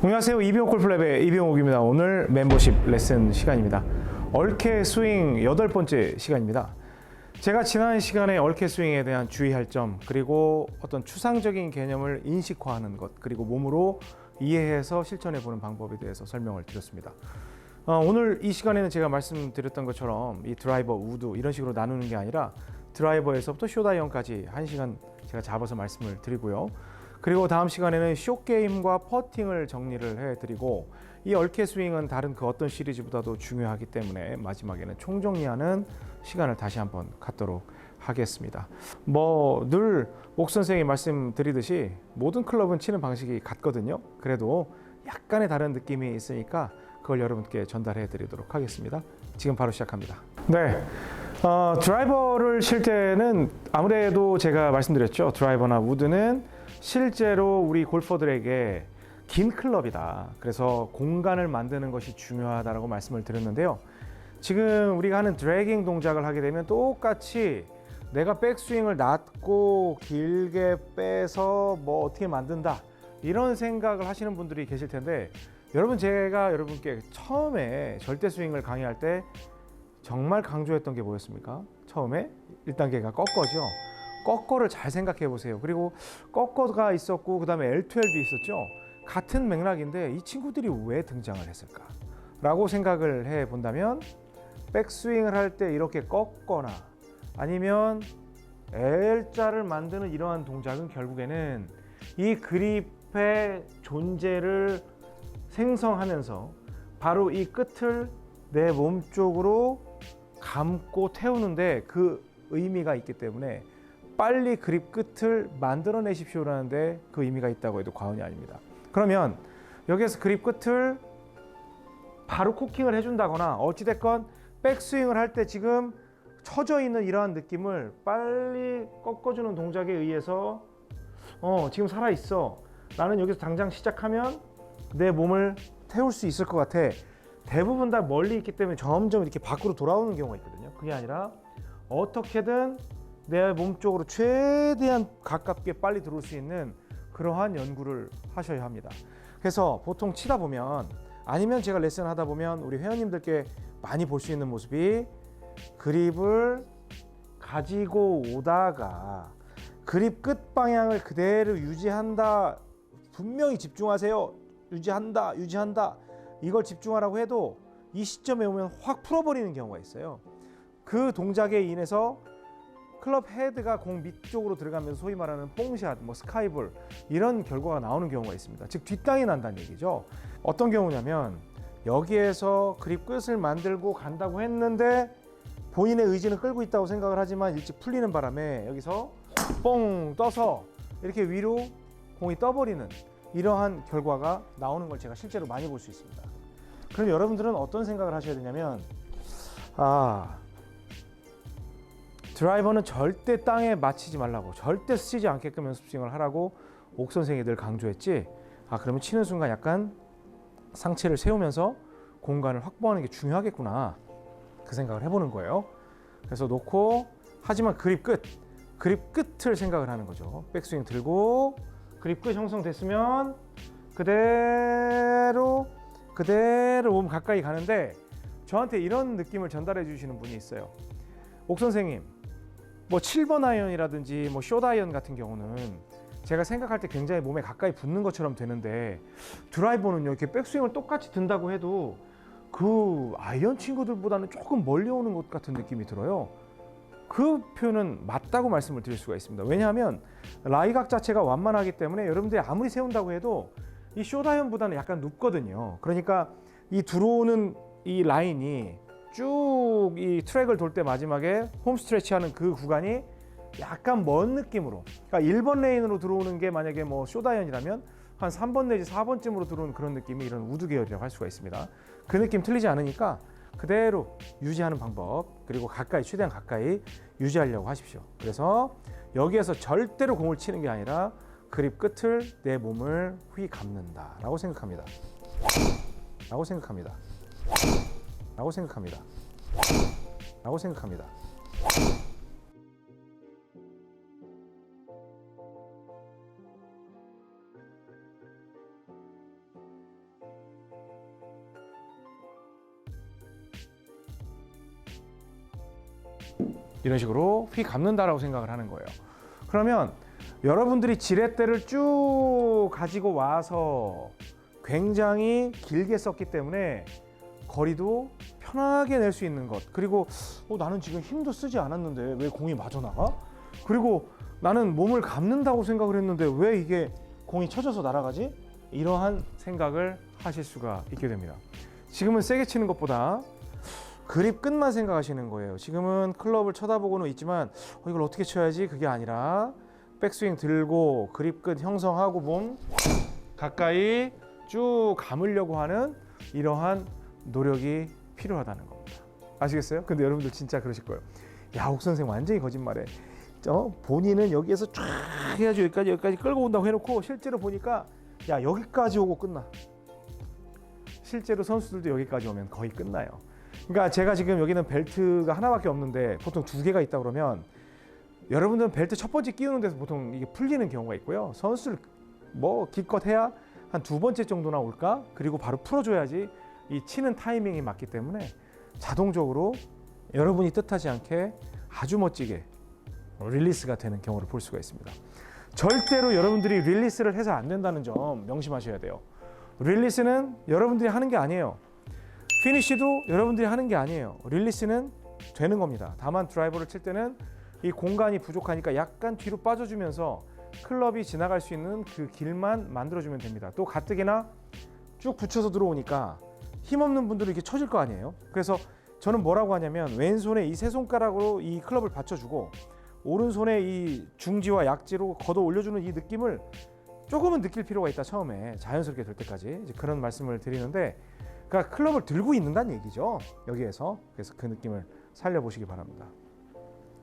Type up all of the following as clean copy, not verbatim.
안녕하세요. 이병옥 골프랩의 이병옥입니다. 오늘 멤버십 레슨 시간입니다. 얼케 스윙 8번째 시간입니다. 제가 지난 시간에 얼케 스윙에 대한 주의할 점, 그리고 어떤 추상적인 개념을 인식화하는 것, 그리고 몸으로 이해해서 실천해보는 방법에 대해서 설명을 드렸습니다. 오늘 이 시간에는 제가 말씀드렸던 것처럼 이 드라이버, 우드 이런 식으로 나누는 게 아니라 드라이버에서부터 숏아이언까지 1시간 제가 잡아서 말씀을 드리고요. 그리고 다음 시간에는 숏게임과 퍼팅을 정리를 해드리고, 이 얼케 스윙은 다른 그 어떤 시리즈보다도 중요하기 때문에 마지막에는 총정리하는 시간을 다시 한번 갖도록 하겠습니다. 늘 옥 선생이 말씀드리듯이 모든 클럽은 치는 방식이 같거든요. 그래도 약간의 다른 느낌이 있으니까 그걸 여러분께 전달해 드리도록 하겠습니다. 지금 바로 시작합니다. 네. 드라이버를 칠 때는 아무래도 제가 말씀드렸죠. 드라이버나 우드는 실제로 우리 골퍼들에게 긴 클럽이다. 그래서 공간을 만드는 것이 중요하다고 말씀을 드렸는데요. 지금 우리가 하는 드래깅 동작을 하게 되면 똑같이 내가 백스윙을 낮고 길게 빼서 어떻게 만든다, 이런 생각을 하시는 분들이 계실 텐데, 여러분, 제가 여러분께 처음에 절대 스윙을 강의할 때 정말 강조했던 게 뭐였습니까? 처음에 1단계가 꺾어죠. 꺾어를 잘 생각해 보세요. 그리고 꺾어가 있었고, 그 다음에 L12도 있었죠. 같은 맥락인데 이 친구들이 왜 등장을 했을까? 라고 생각을 해 본다면, 백스윙을 할 때 이렇게 꺾거나 아니면 L자를 만드는 이러한 동작은 결국에는 이 그립의 존재를 생성하면서 바로 이 끝을 내 몸 쪽으로 감고 태우는데 그 의미가 있기 때문에 빨리 그립 끝을 만들어내십시오라는데 그 의미가 있다고 해도 과언이 아닙니다. 그러면 여기에서 그립 끝을 바로 코킹을 해준다거나 어찌됐건 백스윙을 할 때 지금 처져 있는 이러한 느낌을 빨리 꺾어주는 동작에 의해서 지금 살아있어, 나는 여기서 당장 시작하면 내 몸을 태울 수 있을 것 같아. 대부분 다 멀리 있기 때문에 점점 이렇게 밖으로 돌아오는 경우가 있거든요. 그게 아니라 어떻게든 내 몸 쪽으로 최대한 가깝게 빨리 들어올 수 있는 그러한 연구를 하셔야 합니다. 그래서 보통 치다 보면, 아니면 제가 레슨 하다 보면 우리 회원님들께 많이 볼 수 있는 모습이, 그립을 가지고 오다가 그립 끝 방향을 그대로 유지한다, 분명히 집중하세요, 유지한다 이걸 집중하라고 해도 이 시점에 오면 확 풀어버리는 경우가 있어요. 그 동작에 인해서 클럽 헤드가 공 밑쪽으로 들어가면서 소위 말하는 뽕샷, 스카이볼, 이런 결과가 나오는 경우가 있습니다. 즉 뒷땅이 난다는 얘기죠. 어떤 경우냐면, 여기에서 그립 끝을 만들고 간다고 했는데 본인의 의지는 끌고 있다고 생각을 하지만 일찍 풀리는 바람에 여기서 뽕 떠서 이렇게 위로 공이 떠버리는 이러한 결과가 나오는 걸 제가 실제로 많이 볼 수 있습니다. 그럼 여러분들은 어떤 생각을 하셔야 되냐면, 드라이버는 절대 땅에 맞히지 말라고, 절대 쓰지 않게끔 연습 스윙을 하라고 옥 선생이 늘 강조했지. 그러면 치는 순간 약간 상체를 세우면서 공간을 확보하는 게 중요하겠구나, 그 생각을 해보는 거예요. 그래서 놓고, 하지만 그립 끝을 생각을 하는 거죠. 백스윙 들고 그립 끝 형성됐으면 그대로 몸 가까이 가는데, 저한테 이런 느낌을 전달해 주시는 분이 있어요. 옥 선생님, 7번 아이언이라든지 숏 아이언 같은 경우는 제가 생각할 때 굉장히 몸에 가까이 붙는 것처럼 되는데, 드라이버는요, 이렇게 백스윙을 똑같이 든다고 해도 그 아이언 친구들보다는 조금 멀리 오는 것 같은 느낌이 들어요. 그 표현은 맞다고 말씀을 드릴 수가 있습니다. 왜냐하면 라이각 자체가 완만하기 때문에 여러분들이 아무리 세운다고 해도 이 숏 아이언보다는 약간 눕거든요. 그러니까 이 들어오는 이 라인이 쭉 이 트랙을 돌 때 마지막에 홈 스트레치 하는 그 구간이 약간 먼 느낌으로, 그러니까 1번 레인으로 들어오는 게 만약에 숏 아이언이라면 한 3번 내지 4번쯤으로 들어오는 그런 느낌이 이런 우드 계열이라고 할 수가 있습니다. 그 느낌 틀리지 않으니까 그대로 유지하는 방법, 그리고 최대한 가까이 유지하려고 하십시오. 그래서 여기에서 절대로 공을 치는 게 아니라 그립 끝을 내 몸을 휘 감는다 라고 생각합니다. 라고 생각합니다. 이런 식으로 휘 감는다라고 생각을 하는 거예요. 그러면 여러분들이 지렛대를 쭉 가지고 와서 굉장히 길게 썼기 때문에 거리도 편하게 낼 수 있는 것, 그리고 나는 지금 힘도 쓰지 않았는데 왜 공이 마저 나가? 그리고 나는 몸을 감는다고 생각을 했는데 왜 이게 공이 쳐져서 날아가지? 이러한 생각을 하실 수가 있게 됩니다. 지금은 세게 치는 것보다 그립 끝만 생각하시는 거예요. 지금은 클럽을 쳐다보고는 있지만 이걸 어떻게 쳐야지? 그게 아니라 백스윙 들고 그립 끝 형성하고 몸 가까이 쭉 감으려고 하는 이러한 노력이 필요하다는 겁니다. 아시겠어요? 근데 여러분들 진짜 그러실 거예요. 야, 옥 선생 완전히 거짓말해. 본인은 여기에서 쫙 해야지 여기까지 끌고 온다고 해놓고 실제로 보니까 야, 여기까지 오고 끝나. 실제로 선수들도 여기까지 오면 거의 끝나요. 그러니까 제가 지금 여기는 벨트가 하나밖에 없는데 보통 2개가 있다 그러면 여러분들은 벨트 첫 번째 끼우는 데서 보통 이게 풀리는 경우가 있고요. 선수를 기껏 해야 한 2번째 정도나 올까? 그리고 바로 풀어줘야지 이 치는 타이밍이 맞기 때문에 자동적으로 여러분이 뜻하지 않게 아주 멋지게 릴리스가 되는 경우를 볼 수가 있습니다. 절대로 여러분들이 릴리스를 해서 안 된다는 점 명심하셔야 돼요. 릴리스는 여러분들이 하는 게 아니에요. 피니쉬도 여러분들이 하는 게 아니에요. 릴리스는 되는 겁니다. 다만 드라이버를 칠 때는 이 공간이 부족하니까 약간 뒤로 빠져주면서 클럽이 지나갈 수 있는 그 길만 만들어주면 됩니다. 또 가뜩이나 쭉 붙여서 들어오니까 힘없는 분들은 이렇게 쳐질 거 아니에요. 그래서 저는 뭐라고 하냐면 왼손에 이 세 손가락으로 이 클럽을 받쳐주고 오른손에 이 중지와 약지로 걷어 올려주는 이 느낌을 조금은 느낄 필요가 있다. 처음에 자연스럽게 될 때까지 이제 그런 말씀을 드리는데, 그러니까 클럽을 들고 있는다는 얘기죠. 여기에서. 그래서 그 느낌을 살려보시기 바랍니다.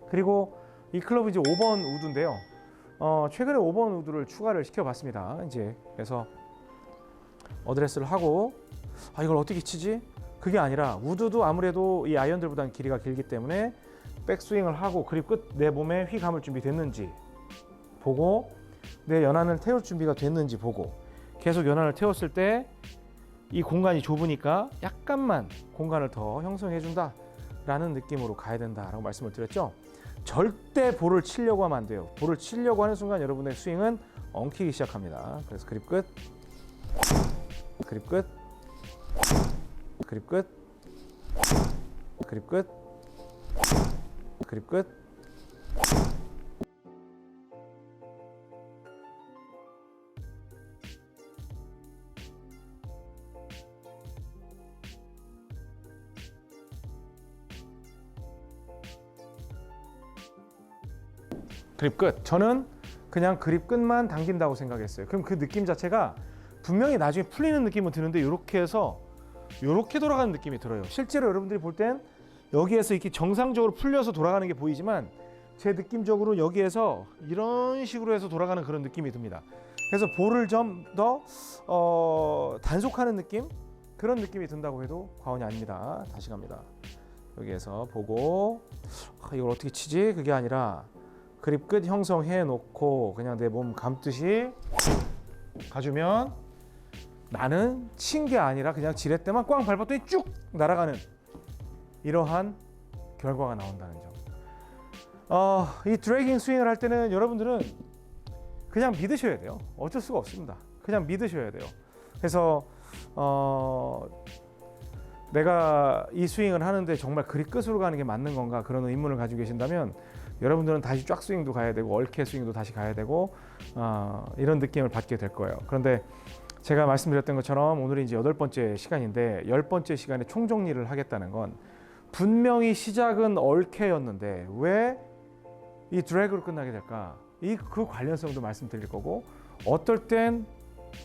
그리고 이 클럽은 이제 5번 우드인데요. 최근에 5번 우드를 추가를 시켜봤습니다. 이제 그래서 어드레스를 하고 이걸 어떻게 치지? 그게 아니라 우드도 아무래도 이 아이언들보다는 길이가 길기 때문에 백스윙을 하고 그립 끝 내 몸에 휘 감을 준비 됐는지 보고 내 연안을 태울 준비가 됐는지 보고 계속 연안을 태웠을 때 이 공간이 좁으니까 약간만 공간을 더 형성해 준다 라는 느낌으로 가야 된다라고 말씀을 드렸죠. 절대 볼을 치려고 하면 안 돼요. 볼을 치려고 하는 순간 여러분의 스윙은 엉키기 시작합니다. 그래서 그립 끝, 그립 끝, 그립 끝, 그립 끝, 그립 끝. 그립 끝. 저는 그냥 그립 끝만 당긴다고 생각했어요. 그럼 그 느낌 자체가 분명히 나중에 풀리는 느낌은 드는데 이렇게 해서 이렇게 돌아가는 느낌이 들어요. 실제로 여러분들이 볼 땐 여기에서 이렇게 정상적으로 풀려서 돌아가는 게 보이지만 제 느낌적으로 여기에서 이런 식으로 해서 돌아가는 그런 느낌이 듭니다. 그래서 볼을 좀 더 단속하는 느낌? 그런 느낌이 든다고 해도 과언이 아닙니다. 다시 갑니다. 여기에서 보고 이걸 어떻게 치지? 그게 아니라 그립 끝 형성해 놓고 그냥 내 몸 감듯이 가주면 나는 친 게 아니라 그냥 지렛대만 꽝 밟았더니 쭉 날아가는 이러한 결과가 나온다는 점. 이 드래깅 스윙을 할 때는 여러분들은 그냥 믿으셔야 돼요. 어쩔 수가 없습니다. 그냥 믿으셔야 돼요. 그래서 내가 이 스윙을 하는데 정말 그립 끝으로 가는 게 맞는 건가 그런 의문을 가지고 계신다면 여러분들은 다시 쫙 스윙도 가야 되고 얼케 스윙도 다시 가야 되고 이런 느낌을 받게 될 거예요. 그런데 제가 말씀드렸던 것처럼 오늘이 이제 8번째 시간인데 10번째 시간에 총정리를 하겠다는 건 분명히 시작은 얼케였는데 왜 이 드래그로 끝나게 될까? 그 관련성도 말씀드릴 거고 어떨 땐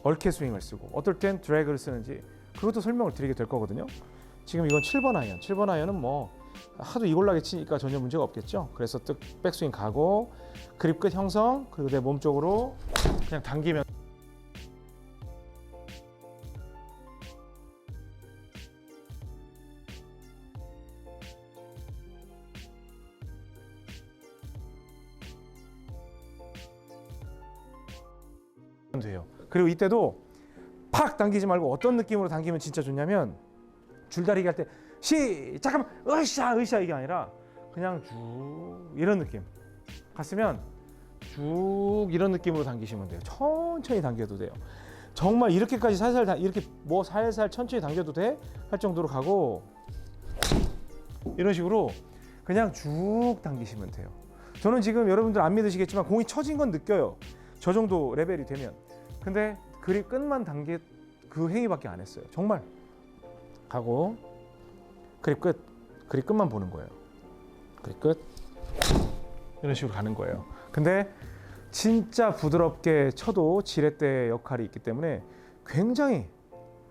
얼케 스윙을 쓰고 어떨 땐 드래그를 쓰는지 그것도 설명을 드리게 될 거거든요. 지금 이건 7번 아이언. 7번 아이언은 뭐 하도 이골라게 치니까 전혀 문제가 없겠죠. 그래서 백스윙 가고 그립 끝 형성 그리고 내 몸 쪽으로 그냥 당기면 돼요. 그리고 이때도 팍 당기지 말고 어떤 느낌으로 당기면 진짜 좋냐면 줄다리기 할 때 잠깐만 으쌰 이게 아니라 그냥 쭉 이런 느낌. 갔으면 쭉 이런 느낌으로 당기시면 돼요. 천천히 당겨도 돼요. 정말 이렇게까지 살살 이렇게 뭐 살살 천천히 당겨도 돼? 할 정도로 가고 이런 식으로 그냥 쭉 당기시면 돼요. 저는 지금 여러분들 안 믿으시겠지만 공이 쳐진 건 느껴요. 저 정도 레벨이 되면. 근데 그립 끝만 당겨 그 행위밖에 안 했어요. 정말 가고 그립 끝, 그립 끝만 보는 거예요. 그립 끝 이런 식으로 가는 거예요. 근데 진짜 부드럽게 쳐도 지렛대 역할이 있기 때문에 굉장히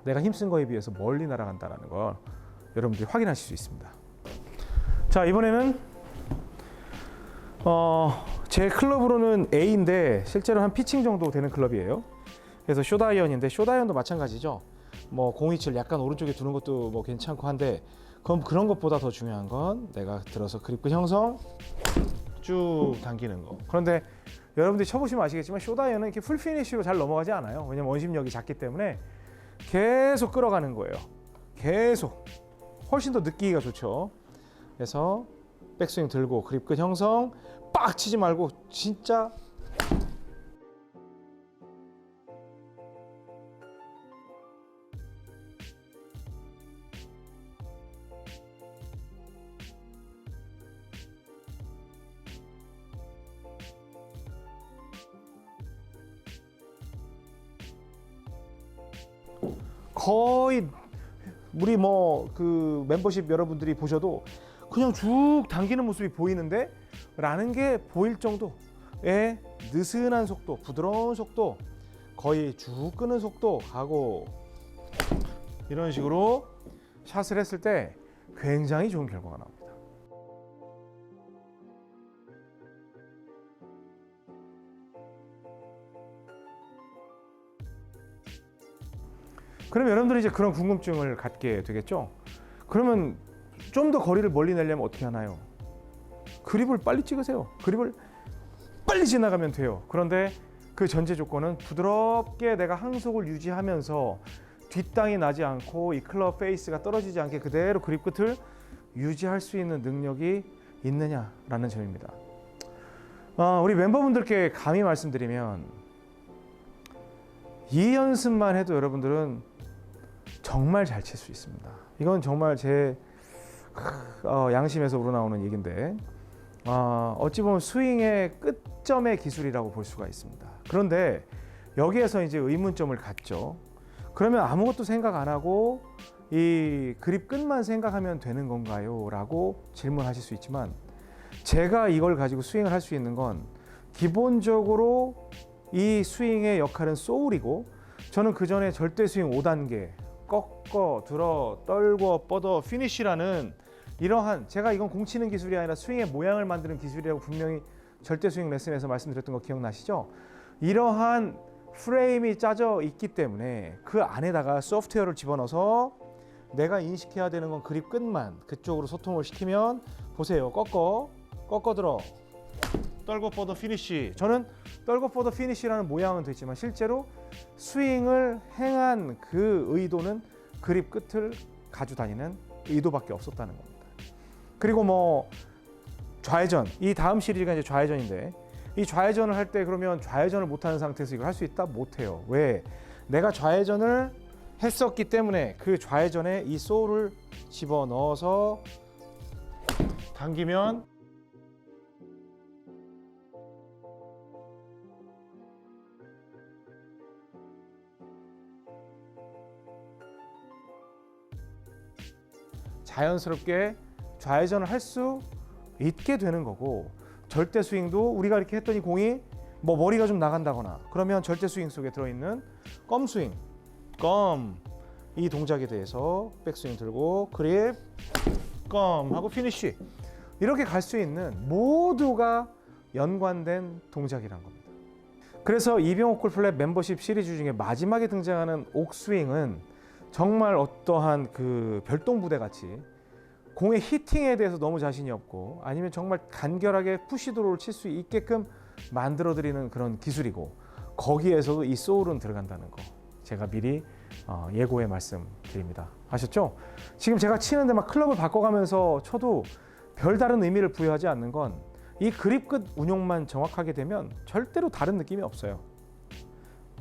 내가 힘쓴 거에 비해서 멀리 날아간다는 걸 여러분들이 확인하실 수 있습니다. 자, 이번에는 제 클럽으로는 A인데 실제로 한 피칭 정도 되는 클럽이에요. 그래서 숏아이언인데 숏아이언도 마찬가지죠. 뭐 공이치를 약간 오른쪽에 두는 것도 뭐 괜찮고 한데 그런 것보다 더 중요한 건 내가 들어서 그립 끝 형성 쭉 당기는 거. 그런데 여러분들이 쳐보시면 아시겠지만 숏아이언은 이렇게 풀 피니쉬로 잘 넘어가지 않아요. 왜냐면 원심력이 작기 때문에 계속 끌어가는 거예요. 계속 훨씬 더 느끼기가 좋죠. 그래서 백스윙 들고 그립 끝 형성 빡 치지 말고 진짜 거의 우리 뭐 그 멤버십 여러분들이 보셔도 그냥 쭉 당기는 모습이 보이는데 라는 게 보일 정도의 느슨한 속도, 부드러운 속도, 거의 쭉 끄는 속도 가고 이런 식으로 샷을 했을 때 굉장히 좋은 결과가 나옵니다. 그럼 여러분들이 이제 그런 궁금증을 갖게 되겠죠? 그러면 좀 더 거리를 멀리 내려면 어떻게 하나요? 그립을 빨리 찍으세요. 그립을 빨리 지나가면 돼요. 그런데 그 전제 조건은 부드럽게 내가 항속을 유지하면서 뒷땅이 나지 않고 이 클럽 페이스가 떨어지지 않게 그대로 그립 끝을 유지할 수 있는 능력이 있느냐라는 점입니다. 우리 멤버분들께 감히 말씀드리면 이 연습만 해도 여러분들은 정말 잘 칠 수 있습니다. 이건 정말 제 양심에서 우러나오는 얘기인데 어찌 보면 스윙의 끝점의 기술이라고 볼 수가 있습니다. 그런데 여기에서 이제 의문점을 갖죠. 그러면 아무것도 생각 안 하고 이 그립 끝만 생각하면 되는 건가요? 라고 질문하실 수 있지만 제가 이걸 가지고 스윙을 할 수 있는 건 기본적으로 이 스윙의 역할은 소울이고 저는 그 전에 절대 스윙 5단계 꺾어, 들어, 떨고, 뻗어, 피니쉬라는 이러한 제가 이건 공 치는 기술이 아니라 스윙의 모양을 만드는 기술이라고 분명히 절대 스윙 레슨에서 말씀드렸던 거 기억나시죠? 이러한 프레임이 짜져 있기 때문에 그 안에다가 소프트웨어를 집어넣어서 내가 인식해야 되는 건 그립 끝만 그쪽으로 소통을 시키면 보세요. 꺾어 들어, 떨고 뻗어 피니쉬. 저는 떨고 뻗어 피니쉬라는 모양은 됐지만 실제로 스윙을 행한 그 의도는 그립 끝을 가지고 다니는 의도밖에 없었다는 겁니다. 그리고 뭐 좌회전, 이 다음 시리즈가 이제 좌회전인데 이 좌회전을 할 때 그러면 좌회전을 못하는 상태에서 이걸 할 수 있다? 못해요. 왜? 내가 좌회전을 했었기 때문에 그 좌회전에 이 소울을 집어넣어서 당기면 자연스럽게 좌회전을 할 수 있게 되는 거고 절대 스윙도 우리가 이렇게 했더니 공이 뭐 머리가 좀 나간다거나 그러면 절대 스윙 속에 들어있는 껌 스윙, 이 동작에 대해서 백스윙 들고 그립, 껌 하고 피니쉬 이렇게 갈 수 있는 모두가 연관된 동작이란 겁니다. 그래서 이병옥 골프랩 멤버십 시리즈 중에 마지막에 등장하는 옥스윙은 정말 어떠한 그 별똥부대 같이 공의 히팅에 대해서 너무 자신이 없고 아니면 정말 간결하게 푸시드로우를 칠 수 있게끔 만들어드리는 그런 기술이고 거기에서도 이 소울은 들어간다는 거 제가 미리 예고의 말씀드립니다. 아셨죠? 지금 제가 치는데 막 클럽을 바꿔가면서 쳐도 별다른 의미를 부여하지 않는 건 이 그립 끝 운용만 정확하게 되면 절대로 다른 느낌이 없어요.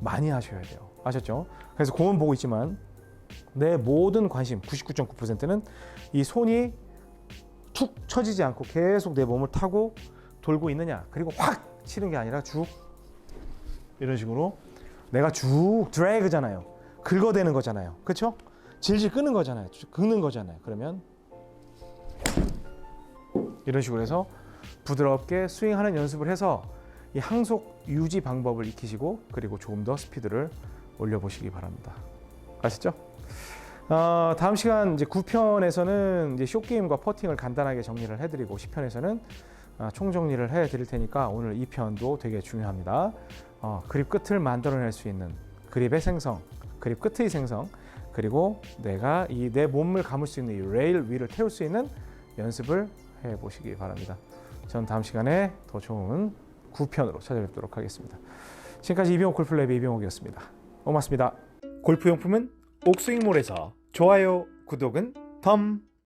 많이 하셔야 돼요. 아셨죠? 그래서 공은 보고 있지만 내 모든 관심 99.9%는 이 손이 툭 처지지 않고 계속 내 몸을 타고 돌고 있느냐, 그리고 확 치는 게 아니라 쭉 이런 식으로 내가 쭉 드래그잖아요. 긁어대는 거잖아요. 그렇죠? 질질 끄는 거잖아요. 긁는 거잖아요. 그러면 이런 식으로 해서 부드럽게 스윙하는 연습을 해서 이 항속 유지 방법을 익히시고, 그리고 조금 더 스피드를 올려보시기 바랍니다. 아시죠? 다음 시간 이제 9편에서는 이제 숏게임과 퍼팅을 간단하게 정리를 해드리고, 10편에서는 총정리를 해드릴 테니까 오늘 2편도 되게 중요합니다. 그립 끝을 만들어낼 수 있는 그립의 생성, 그립 끝의 생성, 그리고 내가 이 내 몸을 감을 수 있는 이 레일 위를 태울 수 있는 연습을 해보시기 바랍니다. 전 다음 시간에 더 좋은 9편으로 찾아뵙도록 하겠습니다. 지금까지 이병옥 골프랩의 이병옥이었습니다. 고맙습니다. 골프용품은 옥스윙몰에서 좋아요, 구독은 덤.